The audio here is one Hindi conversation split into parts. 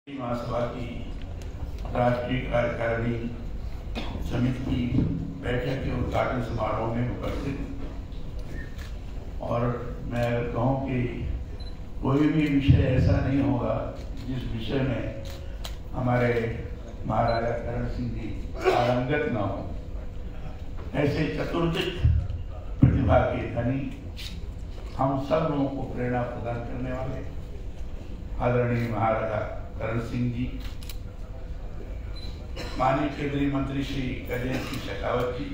महासभा की राष्ट्रीय कार्यकारिणी समिति की बैठक के उद्घाटन समारोह में उपस्थित। और मैं कहूँ कि कोई भी विषय ऐसा नहीं होगा जिस विषय में हमारे महाराजा करण सिंह जी पारंगत न हो। ऐसे चतुर्दिक प्रतिभा के धनी, हम सब लोगों को प्रेरणा प्रदान करने वाले आदरणीय महाराजा करण सिंह जी, माननीय केंद्रीय मंत्री श्री गजेंद्र सिंह शेखावत जी,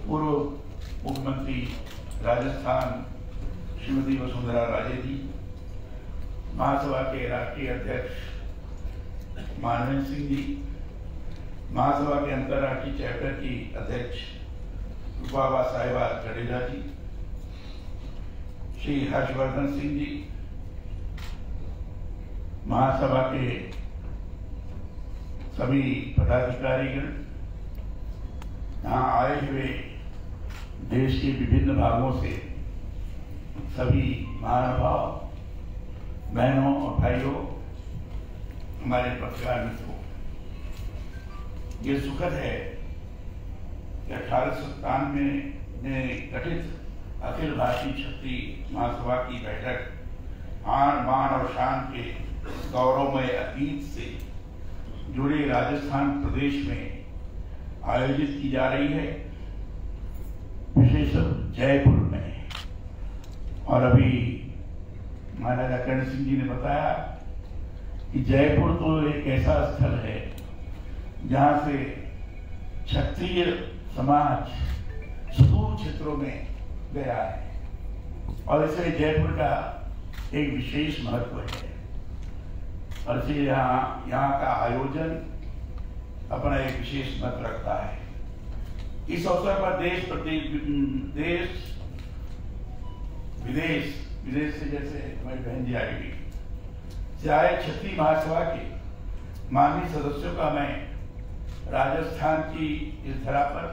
पूर्व मुख्यमंत्री राजस्थान श्रीमती वसुंधरा राजे जी, महासभा के राष्ट्रीय अध्यक्ष मानवेंद्र सिंह जी, महासभा के अंतर्राष्ट्रीय चैप्टर की अध्यक्ष रूपाबा साहिबा जडेजा जी, श्री हर्षवर्धन सिंह जी, महासभा के सभी पदाधिकारीगण, यहाँ आए हुए देश के विभिन्न भागों से सभी महानुभाव, बहनों और भाइयों, हमारे पत्रकार मित्रों, ये सुखद है कि 1897 में गठित अखिल भारतीय क्षत्रिय महासभा की बैठक आन बान और शान के गौरवमय अतीत से जुड़े राजस्थान प्रदेश में आयोजित की जा रही है, विशेषतः जयपुर में। और अभी महाराजा करण सिंह जी ने बताया कि जयपुर तो एक ऐसा स्थल है जहां से क्षत्रिय समाज सुदूर क्षेत्रों में गया है, और इसलिए जयपुर का एक विशेष महत्व है। और इसलिए यहाँ का आयोजन अपना एक विशेष महत्व रखता है। इस अवसर पर देश विदेश से, जैसे हमारी बहन जी आई हुई, से आए क्षत्रिय महासभा के माननीय सदस्यों का मैं राजस्थान की इस धरा पर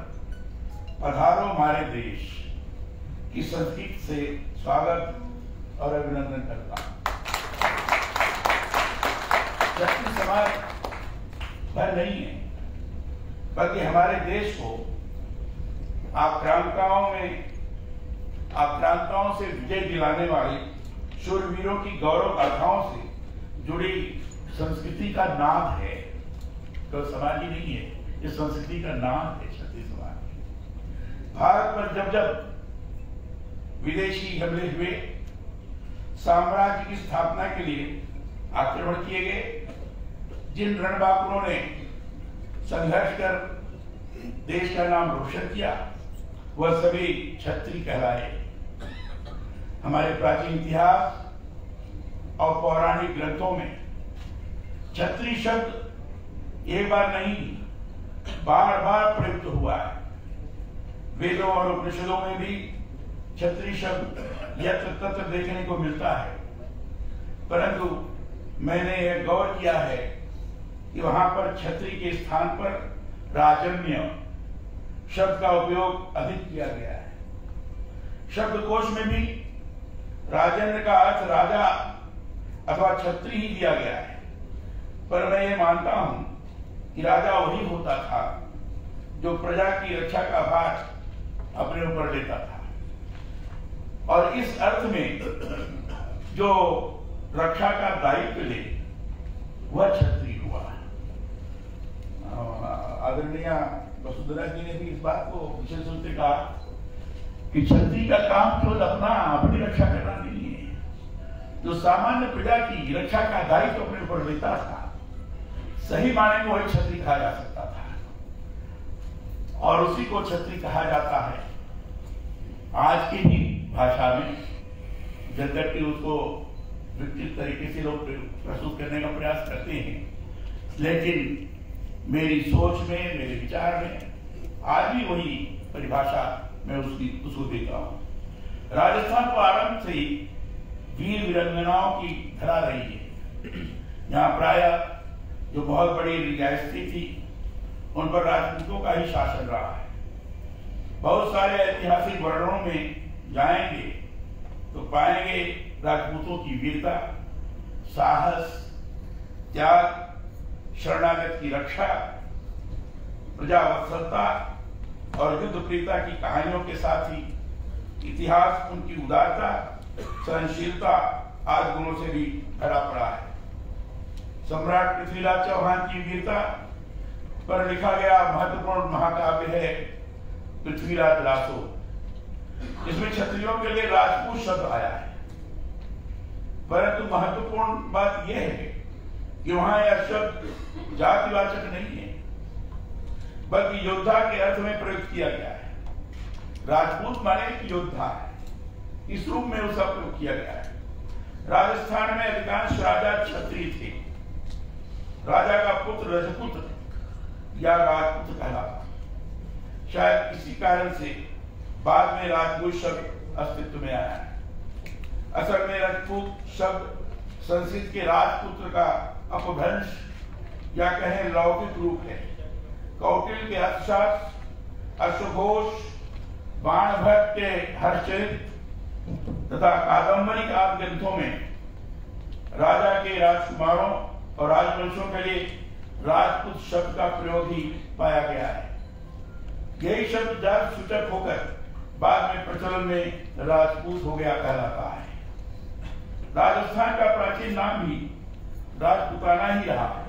पधारो हमारे देश की संस्कृति से स्वागत और अभिनंदन करता हूं। क्षत्रिय समाज भर नहीं है, बल्कि हमारे देश को आक्रांताओं से विजय दिलाने वाले शूरवीरों की गौरव गाथाओं से जुड़ी संस्कृति का नाम है। तो समाज ही नहीं है, इस संस्कृति का नाम है क्षत्रिय समाज। भारत पर जब जब विदेशी हमले हुए, साम्राज्य की स्थापना के लिए आक्रमण किए गए, जिन रणबांकुरों ने संघर्ष कर देश का नाम रोशन किया, वह सभी क्षत्रिय कहलाए। हमारे प्राचीन इतिहास और पौराणिक ग्रंथों में क्षत्रिय शब्द एक बार नहीं, बार बार प्रयुक्त हुआ है। वेदों और उपनिषदों में भी क्षत्रिय शब्द यत्र तत्र देखने को मिलता है, परंतु मैंने यह गौर किया है कि वहां पर क्षत्रिय के स्थान पर राजन्य शब्द का उपयोग अधिक किया गया है। शब्दकोश में भी राजन्य का अर्थ राजा अथवा क्षत्रिय ही दिया गया है, पर मैं ये मानता हूं कि राजा वही होता था जो प्रजा की रक्षा का भार अपने ऊपर लेता था, और इस अर्थ में जो रक्षा का दायित्व ले वह क्षत्रिय हुआ। आदरणीय वसुंधरा जी ने भी इस बात को विशेष रूप से कहा कि क्षत्रिय का काम केवल अपनी रक्षा करना नहीं है, जो सामान्य प्रजा की रक्षा का दायित्व अपने ऊपर लेता था, सही माने में वही क्षत्रिय कहा जा सकता था, और उसी को क्षत्रिय कहा जाता है। आज की ही भाषा में यद्यपि उसको विकसित तरीके से लोग प्रस्तुत करने का प्रयास करते हैं, लेकिन मेरी सोच में, मेरे विचार में आज भी वही परिभाषा मैं उसको देता हूं। राजस्थान को आरंभ से ही वीर वीरांगनाओं की धरा रही है। यहाँ प्रायः जो बहुत बड़ी रियासतें थी, उन पर राजपूतों का ही शासन रहा है। बहुत सारे ऐतिहासिक वर्णनों में जाएंगे तो पाएंगे राजपूतों की वीरता, साहस, त्याग, शरणागत की रक्षा, प्रजावत्सलता और युद्ध प्रियता की कहानियों के साथ ही इतिहास उनकी उदारता, सहनशीलता आदि गुणों से भी भरा पड़ा है। सम्राट पृथ्वीराज चौहान की वीरता पर लिखा गया महत्वपूर्ण महाकाव्य है पृथ्वीराज रासो। इसमें क्षत्रियों के लिए राजपूत शब्द आया है, परंतु महत्वपूर्ण बात यह है कि वहां यह शब्द जातिवाचक नहीं है, बल्कि योद्धा के अर्थ में प्रयुक्त किया गया है। राजपूत माने एक योद्धा है, इस रूप में उसका प्रयोग किया गया है। राजस्थान में अधिकांश राजा क्षत्रिय थे। राजा का पुत्र रजपुत्र या राजपुत कहलाता। शायद इसी कारण से बाद में राजपूत शब्द अस्तित्व में आया है। असल में राजपूत शब्द संस्कृत के राजपुत्र का अपभ्रंश या कहें लौकिक रूप है। कौटिल्य के अर्थशास्त्र, अश्वघोष, बाणभट्ट के हर्षचरित तथा कादम्बरी आदि ग्रंथों में राजा के राजकुमारों और राजवंशों के लिए राजपूत शब्द का प्रयोग ही पाया गया है। यही शब्द जाति सूचक होकर बाद में प्रचलन में राजपूत हो गया कहलाता है। राजस्थान का प्राचीन नाम भी राजपूताना ही रहा है।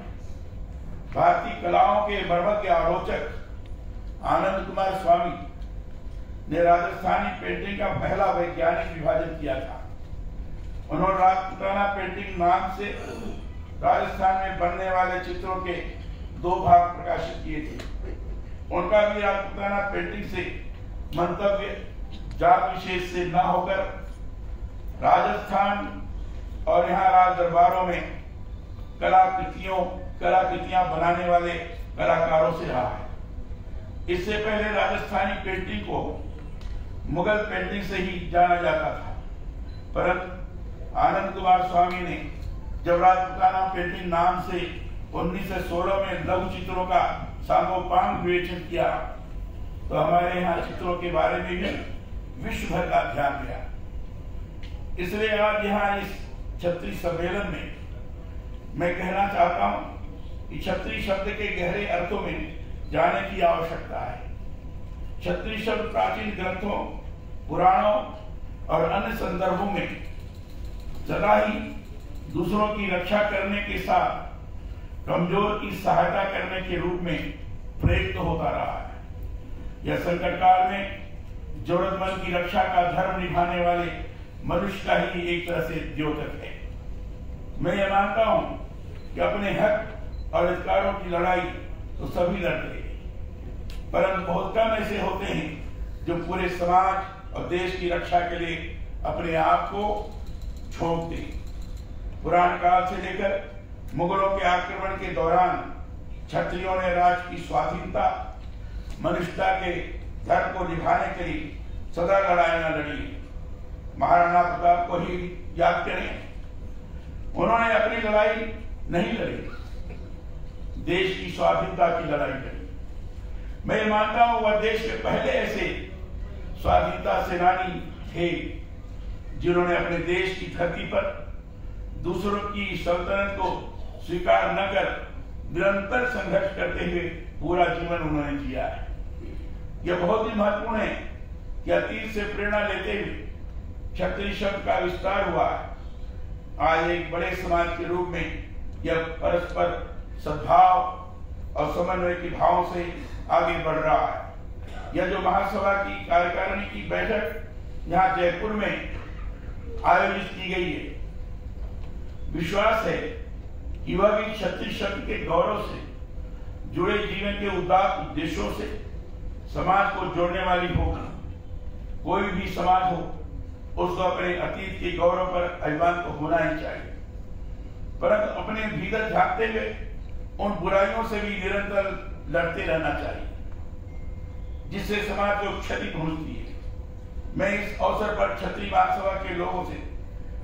भारतीय कलाओं के मर्मज्ञ आलोचक आनंद कुमार स्वामी ने राजस्थानी पेंटिंग का पहला वैज्ञानिक विभाजन किया था। उन्होंने राजपूताना पेंटिंग नाम से राजस्थान में बनने वाले चित्रों के 2 भाग प्रकाशित किए थे। उनका भी राजपूताना पेंटिंग से मंतव्य जात विशेष से न होकर राजस्थान और यहाँ राज दरबारों में कलाकृतियां बनाने वाले कलाकारों से रहा है। इससे पहले राजस्थानी पेंटिंग को मुगल पेंटिंग से ही जाना जाता था, परंतु आनंद कुमार स्वामी ने जब राजपूताना पेंटिंग नाम से 1916 में लघु चित्रों का सांगोपांग विवेचन किया तो हमारे यहाँ चित्रों के बारे में भी विश्व भर का ध्यान गया। इसलिए आज यहाँ इस क्षत्रिय सम्मेलन में मैं कहना चाहता हूं कि क्षत्रिय शब्द के गहरे अर्थों में जाने की आवश्यकता है। क्षत्रिय शब्द प्राचीन ग्रंथों, पुराणों और अन्य संदर्भों में सदा ही दूसरों की रक्षा करने के साथ कमजोर की सहायता करने के रूप में प्रयुक्त होता रहा है। यह संकट काल में जरूरतमंद की रक्षा का धर्म निभाने वाले मनुष्य का ही एक तरह से द्योतक है। मैं ये मानता हूं कि अपने हक और अधिकारों की लड़ाई तो सभी लड़ते हैं, परंतु बहुत कम ऐसे होते हैं जो पूरे समाज और देश की रक्षा के लिए अपने आप को झोंक दें। पुराण काल से लेकर मुगलों के आक्रमण के दौरान क्षत्रियों ने राज्य की स्वाधीनता, मनुष्यता के धर्म को निभाने के लिए सदा लड़ाइयां लड़ी। महाराणा प्रताप को ही याद करें, उन्होंने अपनी लड़ाई नहीं लड़ी, देश की स्वाधीनता की लड़ाई लड़ी। मैं मानता हूं वह देश के पहले ऐसे स्वाधीनता सेनानी थे जिन्होंने अपने देश की धरती पर दूसरों की सल्तनत को स्वीकार न कर निरंतर संघर्ष करते हुए पूरा जीवन उन्होंने जिया है। यह बहुत ही महत्वपूर्ण है कि अतीत से प्रेरणा लेते हुए क्षत्रिय शब्द का विस्तार हुआ है। आज एक बड़े समाज के रूप में यह परस्पर सद्भाव और समन्वय की भावों से आगे बढ़ रहा है। यह जो महासभा की कार्यकारिणी की बैठक यहाँ जयपुर में आयोजित की गई है, विश्वास है कि वह भी क्षत्रिय शब्द के गौरव से जुड़े जीवन के उदात्त उद्देश्यों से समाज को जोड़ने वाली होगी। कोई भी समाज हो, उसको अपने अतीत के गौरव पर अभिमान तो होना ही चाहिए, परंतु अपने भीतर झांकते हुए उन बुराइयों से भी निरंतर लड़ते रहना चाहिए जिससे समाज को क्षति पहुंचती है। मैं इस अवसर पर क्षत्रिय महासभा के लोगों से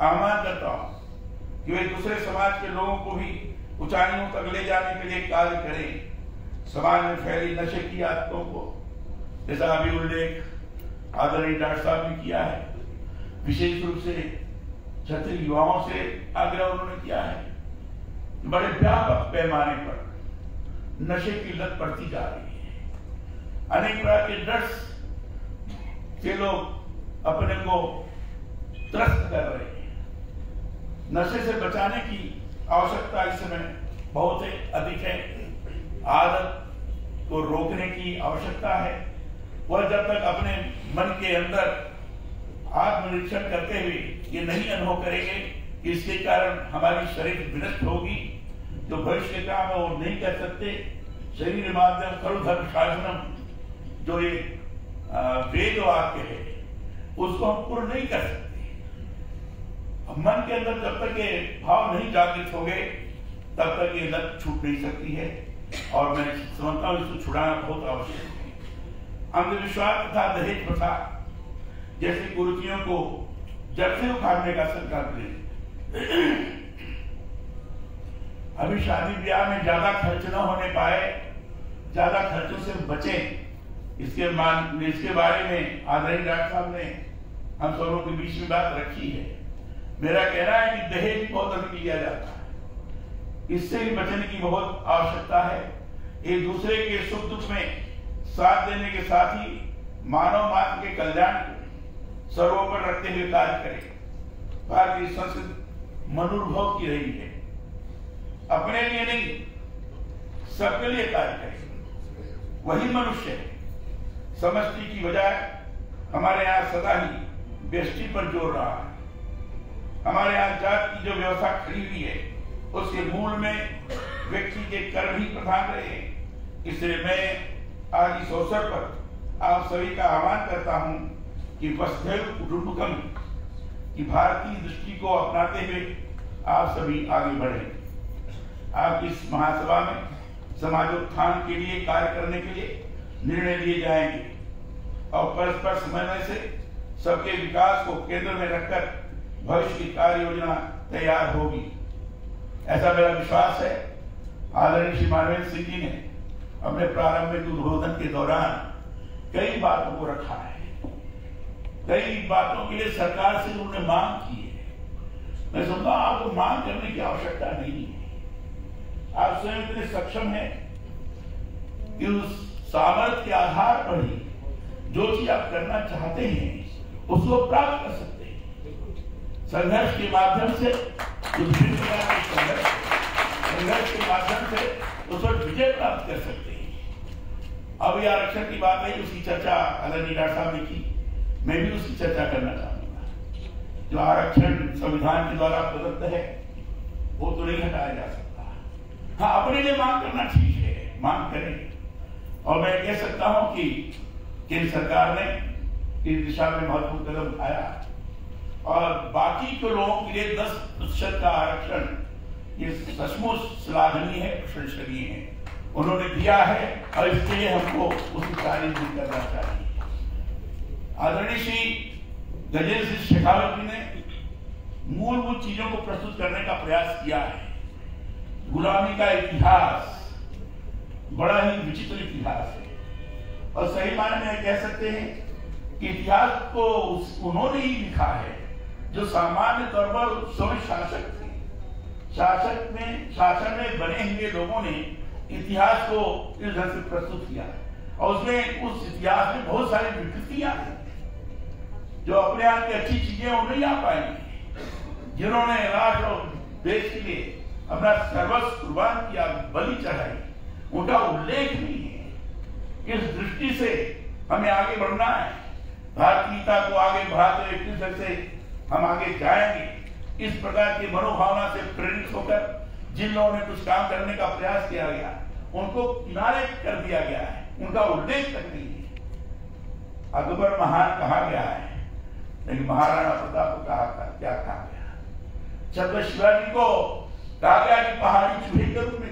आह्वान करता हूं कि वे दूसरे समाज के लोगों को भी ऊंचाइयों तक ले जाने के लिए कार्य करें। समाज में फैली नशे की आदतों को, जैसा अभी उल्लेख आदरणीय डॉक्टर साहब ने किया है, विशेष रूप से क्षत्रिय युवाओं से आग्रह उन्होंने किया है। बड़े व्यापक पैमाने पर नशे की लत बढ़ती जा रही है। अनेक प्रकार के ड्रग्स के लोग अपने को त्रस्त कर रहे हैं। नशे से बचाने की आवश्यकता इस समय बहुत अधिक है। आदत को रोकने की आवश्यकता है। वह जब तक अपने मन के अंदर आत्मनिरीक्षण करते हुए ये नहीं अनुभव करेंगे कि इसके कारण हमारी शरीर विनष्ट होगी, जो भविष्य के काम है वो नहीं कर सकते। शरीर माध्यम खलु धर्म शासनम, जो ये वेद वाक्य है, उसको हम पूर्ण नहीं कर सकते। मन के अंदर जब तक ये भाव नहीं जागृत हो गए तब तक ये लत छूट नहीं सकती है, और मैं समझता हूं इसको छुड़ाना बहुत आवश्यक है। अंधविश्वास तथा दहेज प्रथा जैसी कुरीतियों को जड़ से उखाड़ने का संकल्प लें। अभी शादी ब्याह में ज्यादा खर्च न होने पाए, ज्यादा खर्चों से बचें, इसके बारे में आदरणीय डॉक्टर साहब ने हम सबों के बीच में बात रखी है। मेरा कहना है कि दहेज बहुत अधिक लिया जाता है, इससे भी बचने की बहुत आवश्यकता है। एक दूसरे के सुख दुख में साथ देने के साथ ही मानव मात्र के कल्याण को सर्वोपरि रखते हुए कार्य करें। भारतीय संस्कृति मनुर्भव की रही है, अपने लिए नहीं सबके लिए कार्य करें, वही मनुष्य है। समष्टि की बजाय हमारे यहाँ सदा ही व्यष्टि पर जोर रहा है। हमारे यहाँ जात की जो व्यवस्था खड़ी हुई है उसके मूल में व्यक्ति के कर्म ही प्रधान रहे हैं। इसलिए मैं आज इस अवसर पर आप सभी का आह्वान करता हूं कि वसुधैव कुटुंबकम की भारतीय दृष्टि को अपनाते हुए आप सभी आगे बढ़ें। आप इस महासभा में समाजोत्थान के लिए कार्य करने के लिए निर्णय लिए जाएंगे और परस्पर समन्वय से सबके विकास को केंद्र में रखकर भविष्य की कार्य योजना तैयार होगी, ऐसा मेरा विश्वास है। आदरणीय श्री मानवेंद्र सिंह जी ने अपने प्रारंभिक उद्बोधन के दौरान कई बातों को रखा है, कई बातों के लिए सरकार से उन्होंने मांग की है। मैं समझता हूं आपको मांग करने की आवश्यकता नहीं है। आप स्वयं इतने सक्षम हैं कि उस सामर्थ्य के आधार पर ही जो चीज आप करना चाहते हैं उसको प्राप्त कर सकते हैं। संघर्ष के माध्यम से संघर्ष के माध्यम से उस पर विजय प्राप्त कर सकते हैं। अब यह आरक्षण की बात है, उसकी चर्चा आदरणीय डॉक्टर साहब ने की, मैं भी उसकी चर्चा करना चाहूंगा। जो आरक्षण संविधान के द्वारा प्रदत्त है वो तो नहीं हटाया जा सकता। हाँ, अपने लिए मांग करना ठीक है, मांग करें। और मैं कह सकता हूं कि केंद्र सरकार ने इस दिशा में महत्वपूर्ण कदम उठाया और बाकी के लोगों के लिए 10% का आरक्षण ये सचमुच श्लाघनीय है, प्रशंसनीय है, उन्होंने दिया है और इसके लिए हमको उसकी तारीफ भी करना चाहिए। आदरणीय श्री गजेंद्र सिंह शेखावत जी ने मूलभूत चीजों को प्रस्तुत करने का प्रयास किया है। गुलामी का इतिहास बड़ा ही विचित्र इतिहास है और सही मायने में कह सकते हैं कि इतिहास को उन्होंने ही लिखा है जो सामान्य तौर पर स्वयं शासक थे। शासन में बने हुए लोगों ने इतिहास को इस ढंग से प्रस्तुत किया और उसमें उस इतिहास में बहुत सारी विकृतियां हैं जो अपने आप की अच्छी चीजें वो नहीं आ पाएंगी। जिन्होंने राष्ट्र और देश के लिए अपना सर्वस्व कुर्बान किया, बलि चढ़ाई, उनका उल्लेख नहीं है। इस दृष्टि से हमें आगे बढ़ना है, भारतीयता को आगे बढ़ाते हुए किस ढंग से हम आगे जाएंगे। इस प्रकार की मनोभावना से प्रेरित होकर जिन लोगों ने कुछ काम करने का प्रयास किया गया उनको किनारे कर दिया गया है, उनका उल्लेख तक नहीं है। अकबर महान कहा गया है लेकिन महाराणा प्रताप को क्या कहा गया? छत्रपति शिवाजी को कहा गया कि पहाड़ी चूहे के रूप में,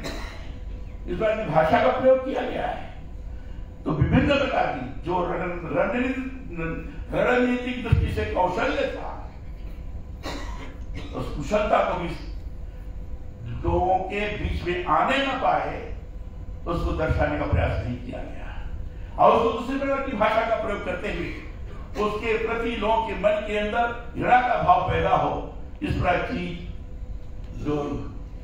इस बार की भाषा का प्रयोग किया गया है। तो विभिन्न प्रकार की जो रणनीतिक दृष्टि से कौशल्य था उस कुशलता को भी लोगों के बीच में आने न पाए उसको दर्शाने का प्रयास नहीं किया गया और उसको दूसरी प्रकार की भाषा का प्रयोग करते हुए उसके प्रति लोगों के मन के अंदर घृणा का भाव पैदा हो, इस प्रकार की जो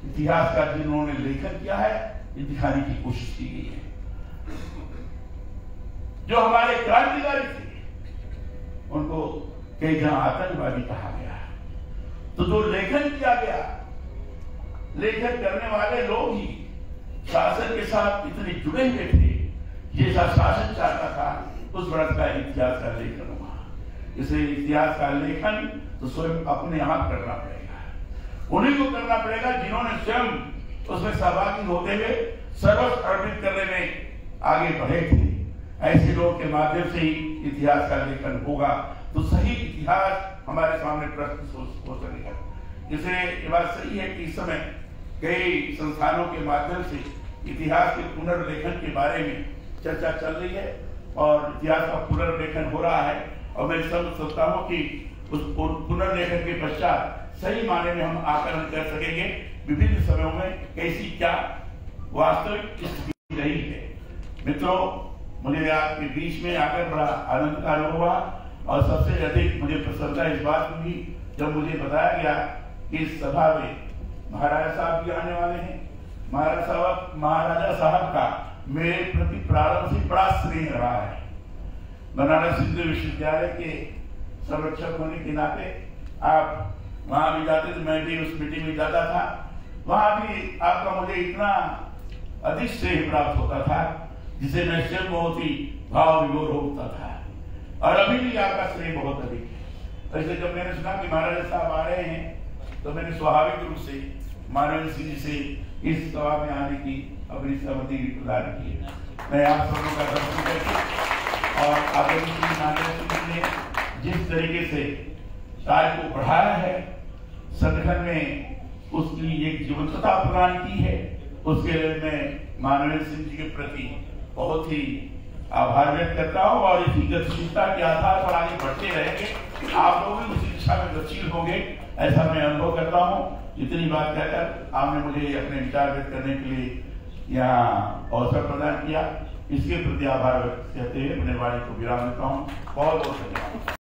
इतिहास का जिन्होंने लेखन किया है, ये दिखाने की कोशिश की गई है। जो हमारे क्रांतिकारी थे उनको कई जगह आतंकवादी कहा गया। तो जो लेखन किया गया, लेखन करने वाले लोग ही शासन के साथ इतने जुड़े हुए थे, जैसा शासन चाहता था उस प्रकार का इतिहास का लेखन हुआ। इसलिए इतिहास का लेखन तो स्वयं अपने आप करना पड़ेगा, उन्हीं को करना पड़ेगा जिन्होंने स्वयं उसमें सहभागी होते हुए सर्वस्व अर्पित करने में आगे बढ़े थे। ऐसे लोगों के माध्यम से ही इतिहास का लेखन होगा, तो सही इतिहास हमारे सामने प्रस्तुत हो सकेगा। इसलिए ये बात सही है कि इस समय कई संस्थानों के माध्यम से इतिहास के पुनर्लेखन के बारे में चर्चा चल रही है और इतिहास का पुनर्लेखन हो रहा है। और मैं समझता हूँ कि उस पुनर्लेखन के पश्चात सही माने में हम आकलन कर सकेंगे विभिन्न समयों में कैसी क्या वास्तविक स्थिति रही है। मित्रों, मुझे आपके बीच में आकर बड़ा आनंद का अनुभव हुआ और सबसे अधिक मुझे प्रसन्नता इस बात की हुई जब मुझे बताया गया कि इस सभा में महाराजा साहब भी आने वाले हैं। महाराजा साहब का मेरे प्रति प्रारंभ से बड़ा स्नेह रहा है। बनारस हिंदू विश्वविद्यालय के संरक्षक होने के नाते आप वहां भी जाते थे, मैं भी उस मीटिंग में जाता था। वहां भी आपका मुझे इतना अधिक स्नेह प्राप्त होता था जिसे मैं स्वयं बहुत ही भाव विभोर होता था, और अभी भी आपका स्नेह बहुत अधिक है। ऐसे जब मैंने सुना कि महाराजा साहब आ रहे हैं तो मैंने स्वाभाविक रूप से मानवेंद्र सिंह जी से इस सभा में आने की अपनी सहमति प्रदान की है। मैं आप सबों का दर्शन करके और आदरणीय मानवेंद्र सिंह ने जिस तरीके से कार्य को बढ़ाया है, संगठन में उसकी एक जीवंतता प्रदान की है, उसके लिए मैं मानवेंद्र सिंह जी के प्रति बहुत ही आभार व्यक्त करता हूँ। और इसी गतिशीलता के आधार पर आगे बढ़ते रहेंगे, आप लोग भी उसी दिशा में गतिशील होंगे, ऐसा मैं अनुभव करता हूँ। इतनी बात कहकर आपने मुझे अपने विचार व्यक्त करने के लिए यहाँ अवसर प्रदान किया, इसके प्रति आभार व्यक्त करते हुए अपने वाणी को विराम देता हूँ। बहुत बहुत धन्यवाद।